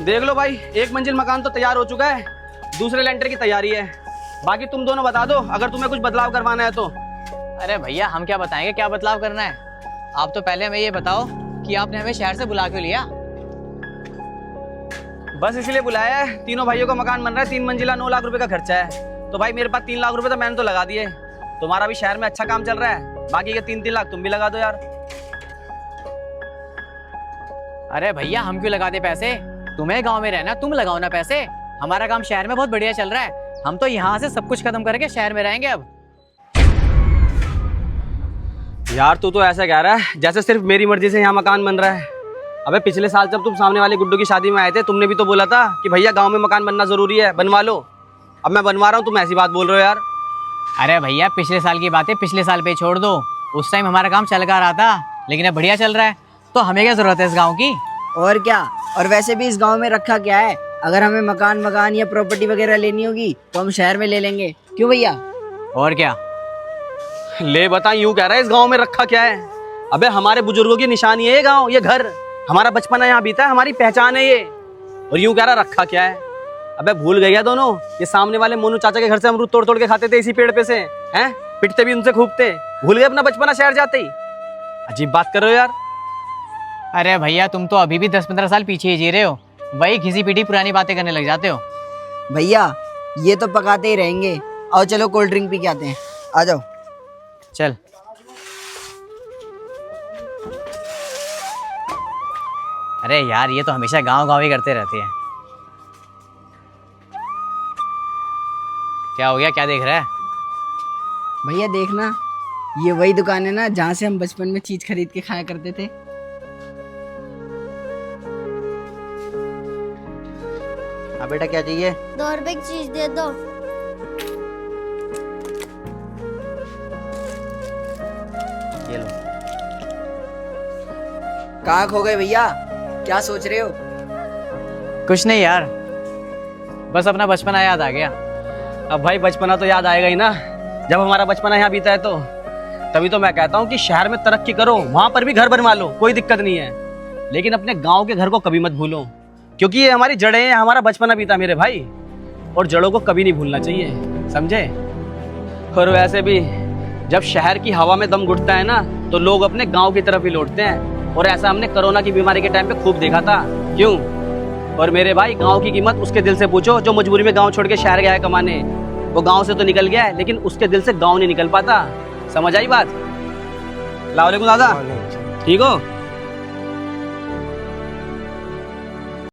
देख लो भाई, एक मंजिल मकान तो तैयार हो चुका है, दूसरे लेंटर की तैयारी है। बाकी तुम दोनों बता दो अगर तुम्हें कुछ बदलाव करवाना है तो। अरे भैया हम क्या बताएंगे, क्या बदलाव करना है। आप तो पहले हमें ये बताओ कि आपने हमें शहर से बुला क्यों लिया। बस इसलिए बुलाया है, तीनों भाइयों का मकान बन रहा है, 3 मंजिला, 9 लाख रुपए का खर्चा है। तो भाई मेरे पास 3 लाख रुपए तो मैंने तो लगा दिए। तुम्हारा भी शहर में अच्छा काम चल रहा है, बाकी के 3-3 लाख तुम भी लगा दो यार। अरे भैया हम क्यों लगा दे पैसे, तुम्हें गांव में रहना, तुम लगाओ ना पैसे। हमारा काम शहर में बहुत बढ़िया चल रहा है, हम तो यहाँ से सब कुछ खत्म करके शहर में रहेंगे अब। यार तू तो ऐसा कह रहा है जैसे सिर्फ मेरी मर्जी से यहाँ मकान बन रहा है। अबे पिछले साल जब तुम सामने वाले गुड्डू की शादी में आए थे, तुमने भी तो बोला था कि भैया गांव में मकान बनना जरूरी है, बनवा लो। अब मैं बनवा रहा हूँ, तुम ऐसी बात बोल रहे हो यार। अरे भैया पिछले साल की बातें पिछले साल पे छोड़ दो, उस टाइम हमारा काम चल कर रहा था, लेकिन अब बढ़िया चल रहा है, तो हमें क्या जरूरत है इस गाँव की। और क्या, और वैसे भी इस गांव में रखा क्या है, अगर हमें मकान या प्रॉपर्टी वगैरह लेनी होगी तो हम शहर में ले लेंगे, क्यों भैया। और क्या, ले बता, यूं कह रहा है इस गांव में रखा क्या है। अबे हमारे बुजुर्गों की निशानी है ये गांव, ये घर, हमारा बचपन यहाँ बीता है, हमारी पहचान है ये। और यूं कह रहा रखा क्या है। अबे भूल गया दोनों, ये सामने वाले मोनू चाचा के घर से अमरूद तोड़ तोड़ के खाते थे इसी पेड़ पे से, हैं, पिटते भी उनसे खूब थे। भूल गए अपना बचपना शहर जाते ही। अजीब बात कर रहे हो यार। अरे भैया तुम तो अभी भी 10-15 साल पीछे ही जी रहे हो, वही घिसी पीटी पुरानी बातें करने लग जाते हो। भैया ये तो पकाते ही रहेंगे, आओ चलो कोल्ड ड्रिंक पी के आते हैं, आ जाओ। चल अरे यार ये तो हमेशा गांव ही करते रहते हैं। क्या हो गया, क्या देख रहा है। भैया देखना, ये वही दुकान है ना जहाँ से हम बचपन में चीज खरीद के खाया करते थे। हाँ बेटा क्या चाहिए। 2 रुपए की चीज दे दो। ये लो। कहाँ खो गए भैया, क्या सोच रहे हो। कुछ नहीं यार, बस अपना बचपना याद आ गया। अब भाई बचपना तो याद आएगा ही ना, जब हमारा बचपना यहाँ बीता है तो। तभी तो मैं कहता हूँ कि शहर में तरक्की करो, वहां पर भी घर बनवा लो, कोई दिक्कत नहीं है, लेकिन अपने गांव के घर को कभी मत भूलो, क्योंकि ये हमारी जड़ें हैं, हमारा बचपना बीता मेरे भाई, और जड़ों को कभी नहीं भूलना चाहिए, समझे। और वैसे भी जब शहर की हवा में दम घुटता है ना, तो लोग अपने गांव की तरफ ही लौटते हैं, और ऐसा हमने कोरोना की बीमारी के टाइम पे खूब देखा था। क्यों। और मेरे भाई गांव की कीमत उसके दिल से पूछो जो मजबूरी में गांव छोड़ के शहर गया है कमाने। वो गांव से तो निकल गया है, लेकिन उसके दिल से गांव नहीं निकल पाता। समझ आई बात। अस्सलाम वालेकुम दादा, ठीक हो।